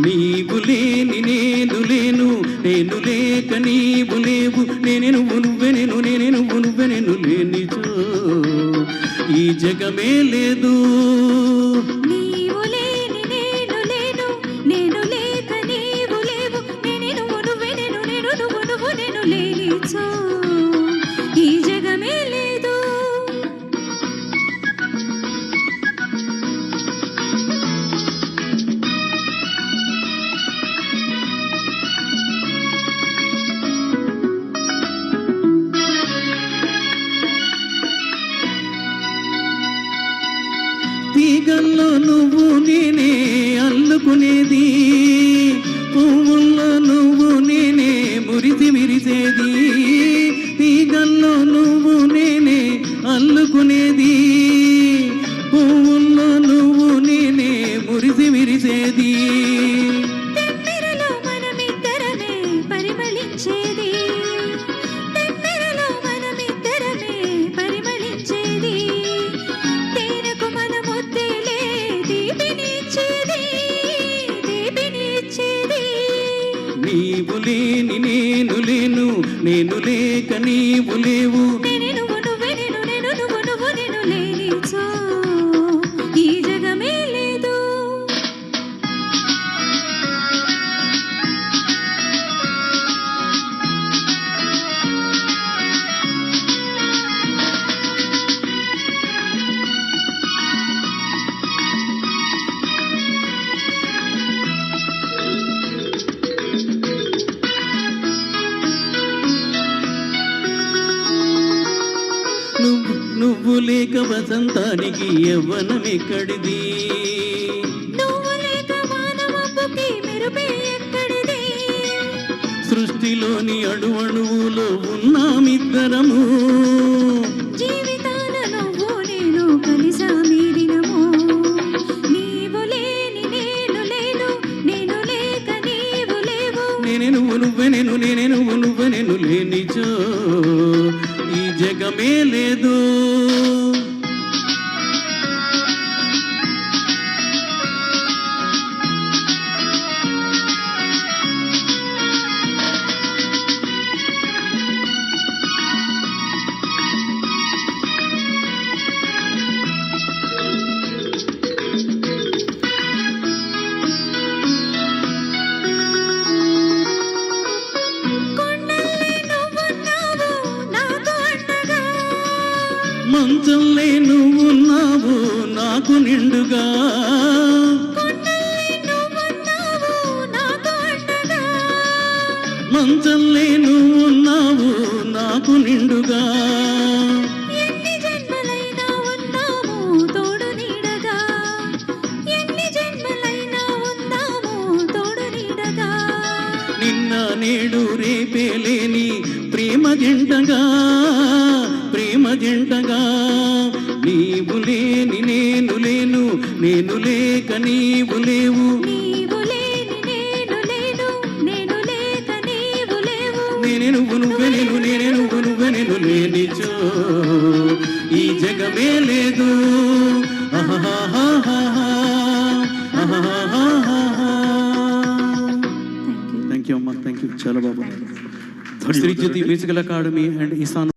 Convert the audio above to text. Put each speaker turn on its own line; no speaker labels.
నీవు లేని నేను లేను, నేను లేక నీవు లేవు, నేనే నువ్వు నువ్వే నేను, నేనే నువ్వు నువ్వే నేను లేనిచో ఈ జగమే లేదు.
నీవు లేని నేను లేను, నేను లేక నీవు లేవు, నేనే నువ్వు నువ్వే నేను, నేను నువ్వు నువ్వు నేను లేనిచో ఈ జగమే లేదు.
తీగల్లో నువ్వు నేనే అల్లుకునేది, పువ్వుల్లో నువ్వు నేనే మురిసి విరిసేది. తీగల్లో నువ్వు నేనే అల్లుకునేది, పువ్వుల్లో నువ్వు నేనే మురిసి విరిసేది.
తెమ్మెరలో మనమిద్దరమే పరిమళించేది, తెమ్మెరలో మనమిద్దరమే పరిమళించేది. తేనెకు మన ముద్దలే దీపినిచ్చేది, దీపినిచ్చేది.
నీవు లేని నేను లేను, నేను లేక నీవు లేవు,
నేనే నువ్వు నువ్వే నేను, నేను నువ్వు నువ్వు నేను లేనిచో ఈ జగమే లేదు.
నువ్వు లేక వసంతానికి యవ్వనం ఎక్కడిది,
నువ్వు లేక వానమబ్బుకి మెరుపే ఎక్కడిది.
సృష్టిలోని అణువణువులో ఉన్నామిద్దరము,
జీవితాన నువ్వు నేను కలిసామీరినము. నీవు లేని నేను లేను, నేను లేక నీవు లేవు,
నేనే నువ్వు నువ్వే నేను, నేనే నువ్వు నువ్వే నేను లేనిచో ఈ జగమే లేదు.
కొండల్లే నువ్వున్నావు నాకు అండగా,
మంచంలే నువ్వున్నావు నాకు నిండుగా,
కొండల్లే నువ్వున్నావు నాకు అండగా.
మంచంలే నువ్వున్నావు నాకు నిండుగా.
ఎన్ని జన్మలైనా ఉన్నాము తోడు నీడగా, ఎన్ని జన్మలైనా ఉన్నాము తోడు నీడగా.
నిన్న నేడు రేపే లేని ప్రేమ జంటగా, ప్రేమ జంటగా. నీవు లేని నేను లేను, నేను లేక నీవు లేవు,
నీవు లేని నేను లేను, నేను లేక నీవు లేవు,
నేనే నువ్వు నువ్వే నేను, నేనే నువ్వు నువ్వే నేను లేనిచో ఈ జగమే లేదు. థ్యాంక్ యూ అమ్మా, థ్యాంక్ యూ. చాలా బాబా. శ్రీ జ్యోతి మ్యూజికల్ అకాడమీ అండ్ ఈశాన్